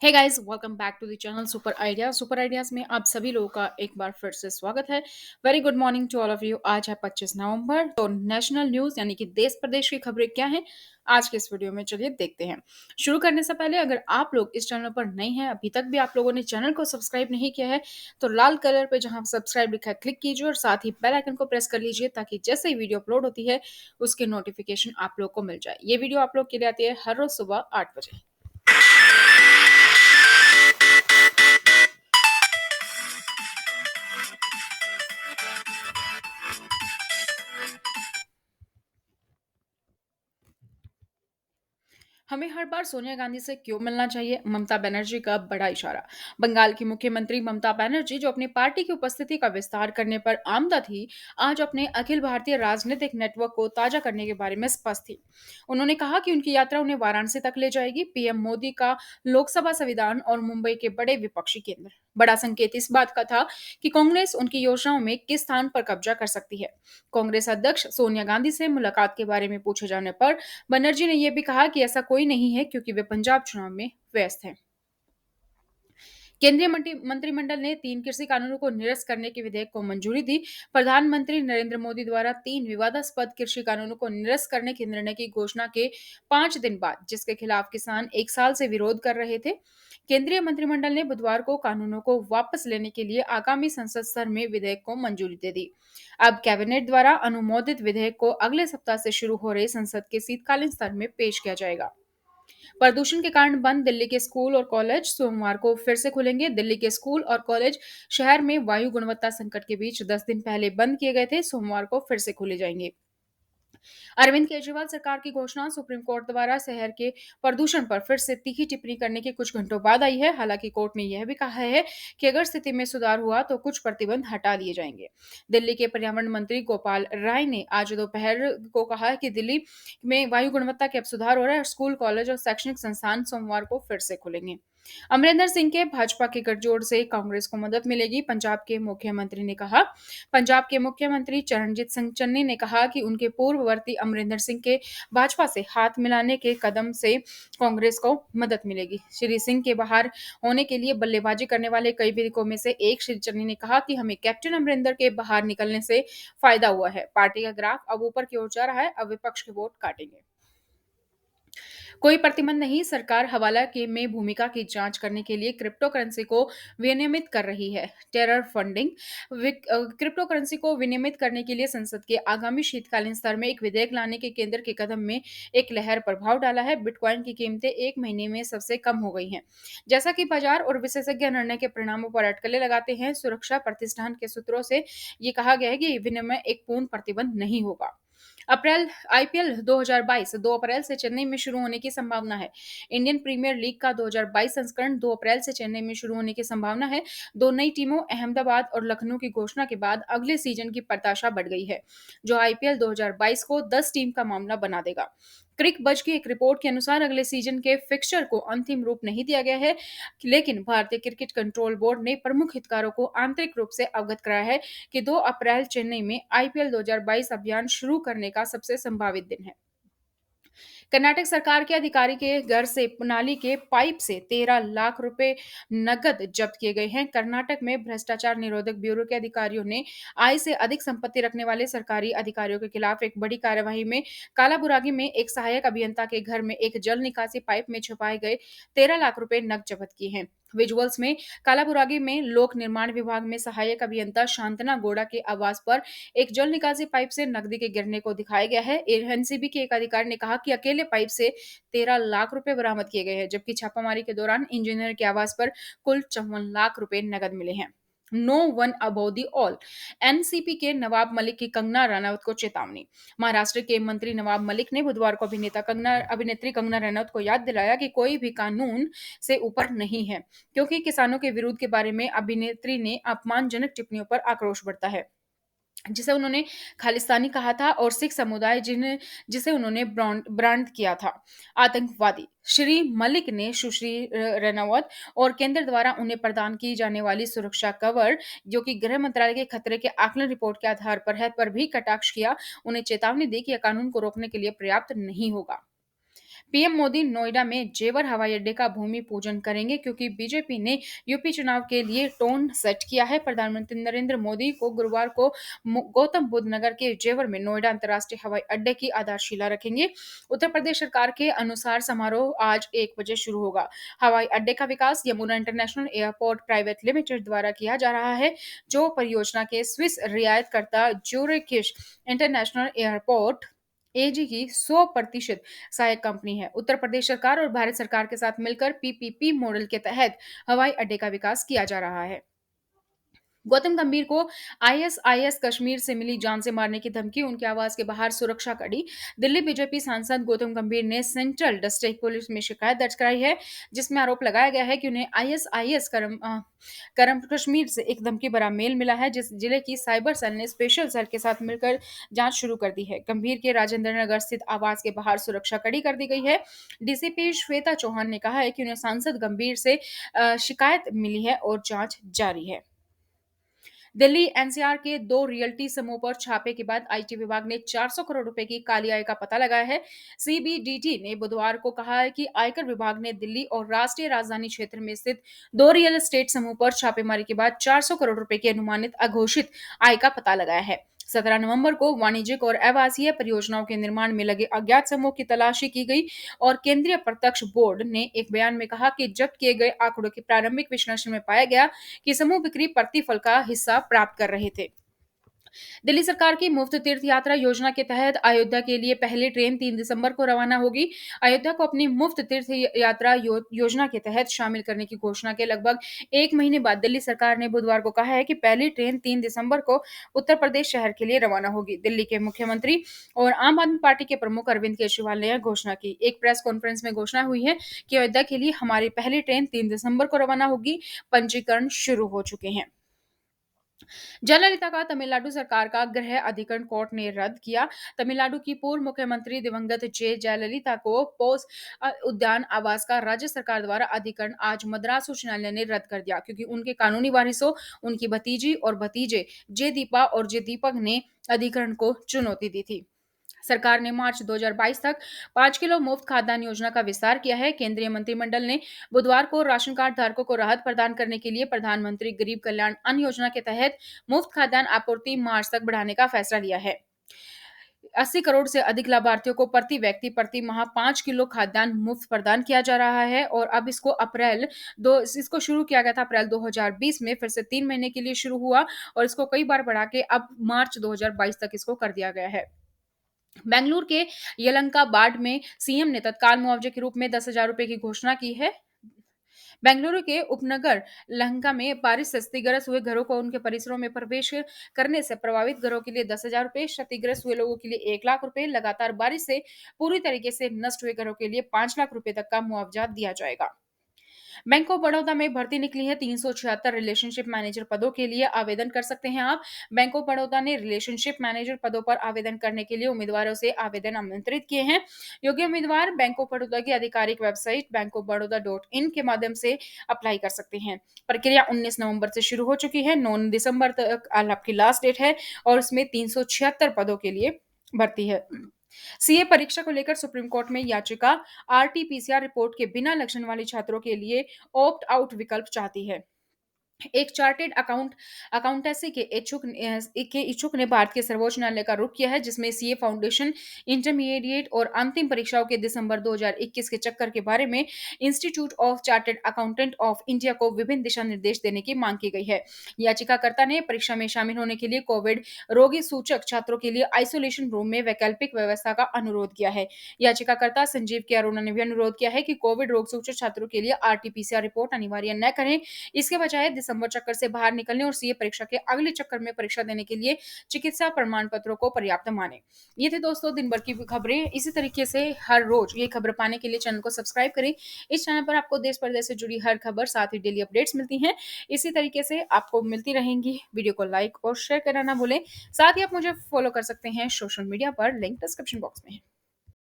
Hey guys, welcome back to the channel super ideas में आप सभी लोगों का एक बार फिर से स्वागत है। Very good morning to all of you. आज है 25 नवंबर। तो नेशनल न्यूज़ यानी कि देश प्रदेश की खबरें क्या हैं आज के इस वीडियो में, चलिए देखते हैं। शुरू करने से पहले अगर आप लोग इस चैनल पर नए हैं, अभी तक भी आप लोगों ने चैनल को सब्सक्राइब नहीं किया है, तो लाल कलर पे जहां सब्सक्राइब लिखा है क्लिक कीजिए और साथ ही बेल आइकन को प्रेस कर लीजिए ताकि जैसे ही वीडियो अपलोड होती है उसके नोटिफिकेशन आप लोग को मिल जाए। ये वीडियो आप लोग के लिए आती है हर रोज सुबह 8 बजे। हमें हर बार सोनिया गांधी से क्यों मिलना चाहिए, ममता बनर्जी का बड़ा इशारा। बंगाल की मुख्यमंत्री ममता बनर्जी, जो अपनी पार्टी की उपस्थिति का विस्तार करने पर आमदा थी, आज अपने अखिल भारतीय राजनीतिक नेटवर्क को ताजा करने के बारे में स्पष्ट थी। उन्होंने कहा कि उनकी यात्रा उन्हें वाराणसी तक ले जाएगी। पीएम मोदी का लोकसभा संविधान और मुंबई के बड़े विपक्षी केंद्र। बड़ा संकेत इस बात का था कि कांग्रेस उनकी योजनाओं में किस स्थान पर कब्जा कर सकती है। कांग्रेस अध्यक्ष सोनिया गांधी से मुलाकात के बारे में पूछे जाने पर बनर्जी ने यह भी कहा कि ऐसा कोई नहीं है क्योंकि वे पंजाब चुनाव में व्यस्त हैं। केंद्रीय मंत्रिमंडल ने 3 कृषि कानूनों को निरस्त करने के विधेयक को मंजूरी दी। प्रधानमंत्री नरेंद्र मोदी द्वारा 3 विवादास्पद कृषि कानूनों को निरस्त करने के निर्णय की घोषणा के 5 दिन बाद, जिसके खिलाफ किसान 1 साल से विरोध कर रहे थे, केंद्रीय मंत्रिमंडल ने बुधवार को कानूनों को वापस लेने के लिए आगामी संसद स्तर में विधेयक को मंजूरी दे दी। अब कैबिनेट द्वारा अनुमोदित विधेयक को अगले सप्ताह से शुरू हो रहे संसद के शीतकालीन स्तर में पेश किया जाएगा। प्रदूषण के कारण बंद दिल्ली के स्कूल और कॉलेज सोमवार को फिर से खुलेंगे। दिल्ली के स्कूल और कॉलेज शहर में वायु गुणवत्ता संकट के बीच 10 दिन पहले बंद किए गए थे, सोमवार को फिर से खोले जाएंगे। अरविंद केजरीवाल सरकार की घोषणा सुप्रीम कोर्ट द्वारा शहर के प्रदूषण पर फिर से तीखी टिप्पणी करने के कुछ घंटों बाद आई है। हालांकि कोर्ट ने यह भी कहा है कि अगर स्थिति में सुधार हुआ तो कुछ प्रतिबंध हटा लिए जाएंगे। दिल्ली के पर्यावरण मंत्री गोपाल राय ने आज दोपहर को कहा कि दिल्ली में वायु गुणवत्ता के अब सुधार हो रहा है। स्कूल, कॉलेज और शैक्षणिक संस्थान सोमवार को फिर से खुलेंगे। अमरिंदर सिंह के भाजपा के गठजोड़ से कांग्रेस को मदद मिलेगी, पंजाब के मुख्यमंत्री ने कहा। पंजाब के मुख्यमंत्री चरणजीत सिंह चन्नी ने कहा कि उनके पूर्ववर्ती अमरिंदर सिंह के भाजपा से हाथ मिलाने के कदम से कांग्रेस को मदद मिलेगी। श्री सिंह के बाहर होने के लिए बल्लेबाजी करने वाले कई विधायकों में से एक श्री चन्नी ने कहा कि हमें कैप्टन अमरिंदर के बाहर निकलने से फायदा हुआ है। पार्टी का ग्राफ अब ऊपर की ओर जा रहा है, अब विपक्ष के वोट काटेंगे। कोई प्रतिबंध नहीं, सरकार हवाला के में भूमिका की जांच करने के लिए क्रिप्टो करेंसी को विनियमित कर रही है। टेरर फंडिंग क्रिप्टो करेंसी को विनियमित करने के लिए संसद के आगामी शीतकालीन स्तर में एक विधेयक लाने के केंद्र के कदम में एक लहर प्रभाव डाला है। बिटकॉइन की कीमतें एक महीने में सबसे कम हो गई हैं, जैसा कि बाजार और विशेषज्ञ निर्णय के परिणामों पर अटकलें लगाते हैं। सुरक्षा प्रतिष्ठान के सूत्रों से ये कहा गया है कि विनिमय एक पूर्ण प्रतिबंध नहीं होगा। अप्रैल आईपीएल 2022 2 अप्रैल से चेन्नई में शुरू होने की संभावना है। इंडियन प्रीमियर लीग का 2022 संस्करण 2 अप्रैल से चेन्नई में शुरू होने की संभावना है। दो नई टीमों अहमदाबाद और लखनऊ की घोषणा के बाद अगले सीजन की प्रत्याशा बढ़ गई है, जो आईपीएल 2022 को 10 टीम का मामला बना देगा। क्रिक बज की एक रिपोर्ट के अनुसार अगले सीजन के फिक्सचर को अंतिम रूप नहीं दिया गया है, लेकिन भारतीय क्रिकेट कंट्रोल बोर्ड ने प्रमुख हितधारकों को आंतरिक रूप से अवगत कराया है कि 2 अप्रैल चेन्नई में आईपीएल 2022 अभियान शुरू करने का सबसे संभावित दिन है। कर्नाटक सरकार के अधिकारी के घर से नाली के पाइप से 13 लाख रुपए नकद जब्त किए गए हैं। कर्नाटक में भ्रष्टाचार निरोधक ब्यूरो के अधिकारियों ने आय से अधिक संपत्ति रखने वाले सरकारी अधिकारियों के खिलाफ एक बड़ी कार्यवाही में कालाबुरागी में एक सहायक अभियंता के घर में एक जल निकासी पाइप में छुपाए गए 13 लाख रुपए नकद जब्त किए हैं। विजुअल्स में कालाबुरागी में लोक निर्माण विभाग में सहायक अभियंता शांतना गोड़ा के आवास पर एक जल निकासी पाइप से नकदी के गिरने को दिखाया गया है। एनसीबी के एक अधिकारी ने कहा कि अकेले पाइप से 13 लाख रुपए बरामद किए गए हैं, जबकि छापामारी के दौरान इंजीनियर के आवास पर कुल 54 लाख रुपए नकद मिले हैं। No one about the all, NCP के नवाब मलिक की कंगना रनौत को चेतावनी। महाराष्ट्र के मंत्री नवाब मलिक ने बुधवार को अभिनेत्री कंगना रनौत को याद दिलाया कि कोई भी कानून से ऊपर नहीं है, क्योंकि किसानों के विरोध के बारे में अभिनेत्री ने अपमानजनक टिप्पणियों पर आक्रोश बढ़ता है, जिसे उन्होंने खालिस्तानी कहा था, और सिख समुदाय जिसे उन्होंने ब्रांड किया था आतंकवादी। श्री मलिक ने सुश्री रनौत और केंद्र द्वारा उन्हें प्रदान की जाने वाली सुरक्षा कवर, जो कि गृह मंत्रालय के खतरे के आकलन रिपोर्ट के आधार पर है, पर भी कटाक्ष किया। उन्हें चेतावनी दी कि यह कानून को रोकने के लिए पर्याप्त नहीं होगा। पीएम मोदी नोएडा में जेवर हवाई अड्डे का भूमि पूजन करेंगे क्योंकि बीजेपी ने यूपी चुनाव के लिए टोन सेट किया है। प्रधानमंत्री नरेंद्र मोदी को गुरुवार को गौतम बुद्ध नगर के जेवर में नोएडा अंतर्राष्ट्रीय हवाई अड्डे की आधारशिला रखेंगे। उत्तर प्रदेश सरकार के अनुसार समारोह आज 1 बजे शुरू होगा। हवाई अड्डे का विकास Yamuna international airport private limited द्वारा किया जा रहा है, जो परियोजना के स्विस रियायतकर्ता ज्यूरिख इंटरनेशनल एयरपोर्ट एजी की 100% सहायक कंपनी है। उत्तर प्रदेश सरकार और भारत सरकार के साथ मिलकर पीपीपी मॉडल के तहत हवाई अड्डे का विकास किया जा रहा है। गौतम गंभीर को आईएसआईएस कश्मीर से मिली जान से मारने की धमकी, उनके आवास के बाहर सुरक्षा कड़ी। दिल्ली बीजेपी सांसद गौतम गंभीर ने सेंट्रल डिस्ट्रिक्ट पुलिस में शिकायत दर्ज कराई है, जिसमें आरोप लगाया गया है कि उन्हें आईएसआईएस करम कश्मीर से एक धमकी भरा मेल मिला है, जिस जिले की साइबर सेल ने स्पेशल सेल के साथ मिलकर जांच शुरू कर दी है। गंभीर के राजेंद्र नगर स्थित आवास के बाहर सुरक्षा कड़ी कर दी गई है। डीसीपी श्वेता चौहान ने कहा है कि उन्हें सांसद गंभीर से शिकायत मिली है और जांच जारी है। दिल्ली एनसीआर के 2 रियल्टी समूह पर छापे के बाद आईटी विभाग ने 400 करोड़ रुपए की काली आय का पता लगाया है। सीबीडीटी ने बुधवार को कहा है कि आयकर विभाग ने दिल्ली और राष्ट्रीय राजधानी क्षेत्र में स्थित 2 रियल एस्टेट समूह पर छापेमारी के बाद 400 करोड़ रुपए की अनुमानित अघोषित आय का पता लगाया है। 17 नवंबर को वाणिज्यिक और आवासीय परियोजनाओं के निर्माण में लगे अज्ञात समूह की तलाशी की गई और केंद्रीय प्रत्यक्ष बोर्ड ने एक बयान में कहा कि जब्त किए गए आंकड़ों के प्रारंभिक विश्लेषण में पाया गया कि समूह बिक्री प्रतिफल का हिस्सा प्राप्त कर रहे थे। दिल्ली सरकार की मुफ्त तीर्थ यात्रा योजना के तहत अयोध्या के लिए पहली ट्रेन 3 दिसंबर को रवाना होगी। अयोध्या को अपनी मुफ्त तीर्थ यात्रा योजना के तहत शामिल करने की घोषणा के लगभग 1 महीने बाद दिल्ली सरकार ने बुधवार को कहा है कि पहली ट्रेन 3 दिसंबर को उत्तर प्रदेश शहर के लिए रवाना होगी। दिल्ली के मुख्यमंत्री और आम आदमी पार्टी के प्रमुख अरविंद केजरीवाल ने यह घोषणा की। एक प्रेस कॉन्फ्रेंस में घोषणा हुई है कि अयोध्या के लिए हमारी पहली ट्रेन 3 दिसंबर को रवाना होगी। पंजीकरण शुरू हो चुके हैं। जयललिता का तमिलनाडु सरकार का गृह अधिकरण कोर्ट ने रद्द किया। तमिलनाडु की पूर्व मुख्यमंत्री दिवंगत जयललिता को पोस उद्यान आवास का राज्य सरकार द्वारा अधिकरण आज मद्रास उच्च न्यायालय ने रद्द कर दिया, क्योंकि उनके कानूनी वारिसों, उनकी भतीजी और भतीजे जे दीपा और जे दीपक ने अधिकरण को चुनौती दी थी। सरकार ने मार्च 2022 तक 5 किलो मुफ्त खाद्यान्न योजना का विस्तार किया है। केंद्रीय मंत्रिमंडल ने बुधवार को राशन कार्ड धारकों को राहत प्रदान करने के लिए प्रधानमंत्री गरीब कल्याण अन्न योजना के तहत मुफ्त खाद्यान्न आपूर्ति मार्च तक बढ़ाने का फैसला लिया है। 80 करोड़ से अधिक लाभार्थियों को प्रति व्यक्ति प्रति माह 5 किलो खाद्यान्न मुफ्त प्रदान किया जा रहा है और अब इसको शुरू किया गया था अप्रैल 2020 में, फिर से 3 महीने के लिए शुरू हुआ और इसको कई बार बढ़ा के अब मार्च 2022 तक इसको कर दिया गया है। बेंगलुरु के यलहंका बाढ़ में सीएम ने तत्काल मुआवजे के रूप में 10,000 रुपए की घोषणा की है। बेंगलुरु के उपनगर लहंगा में बारिश से क्षतिग्रस्त हुए घरों को उनके परिसरों में प्रवेश करने से प्रभावित घरों के लिए 10,000 रुपए, क्षतिग्रस्त हुए लोगों के लिए 1 लाख रुपए, लगातार बारिश से पूरी तरीके से नष्ट हुए घरों के लिए 5 लाख रुपए तक का मुआवजा दिया जाएगा। बैंक ऑफ बड़ौदा में भर्ती निकली है। 376 रिलेशनशिप मैनेजर पदों के लिए आवेदन कर सकते हैं आप। बैंक ऑफ बड़ौदा ने रिलेशनशिप मैनेजर पदों पर आवेदन करने के लिए उम्मीदवारों से आवेदन आमंत्रित किए हैं। योग्य उम्मीदवार बैंक ऑफ बड़ौदा की आधिकारिक वेबसाइट bankofbaroda.in के माध्यम से अप्लाई कर सकते हैं। प्रक्रिया 19 नवंबर से शुरू हो चुकी है। 9 दिसंबर तक आपकी लास्ट डेट है और इसमें 376 पदों के लिए भर्ती है। सीए परीक्षा को लेकर सुप्रीम कोर्ट में याचिका आरटीपीसीआर रिपोर्ट के बिना लक्षण वाले छात्रों के लिए ऑप्ट आउट विकल्प चाहती है। एक चार्टेड अकाउंटेंसी के इच्छुक ने भारत के सर्वोच्च न्यायालय का रुख किया है, जिसमें सीए फाउंडेशन, इंटरमीडिएट और अंतिम परीक्षाओं के दिसंबर 2021 के चक्कर के बारे में institute of chartered accountant of India को विभिन्न दिशा निर्देश देने की मांग की गई है। याचिकाकर्ता ने परीक्षा में शामिल होने के लिए कोविड रोगी सूचक छात्रों के लिए आइसोलेशन रूम में वैकल्पिक व्यवस्था का अनुरोध किया है। याचिकाकर्ता संजीव के अरोड़ा ने भी अनुरोध किया है कि कोविड रोग सूचक छात्रों के लिए आरटीपीसीआर रिपोर्ट अनिवार्य न करें। इसके बजाय दिसंबर चक्कर से बाहर निकलने और सीए परीक्षा के अगले चक्कर में परीक्षा देने के लिए चिकित्सा प्रमाण पत्रों को पर्याप्त माने। ये थे दोस्तों दिन भर की खबरें। इसी तरीके से हर रोज ये खबर पाने के लिए चैनल को सब्सक्राइब करें। इस चैनल पर आपको देश प्रदेश से जुड़ी हर खबर, साथ ही डेली अपडेट्स मिलती हैं। इसी तरीके से आपको मिलती रहेंगी। वीडियो को लाइक और शेयर करना ना भूलें। साथ ही आप मुझे फॉलो कर सकते हैं सोशल मीडिया पर, लिंक डिस्क्रिप्शन बॉक्स में है।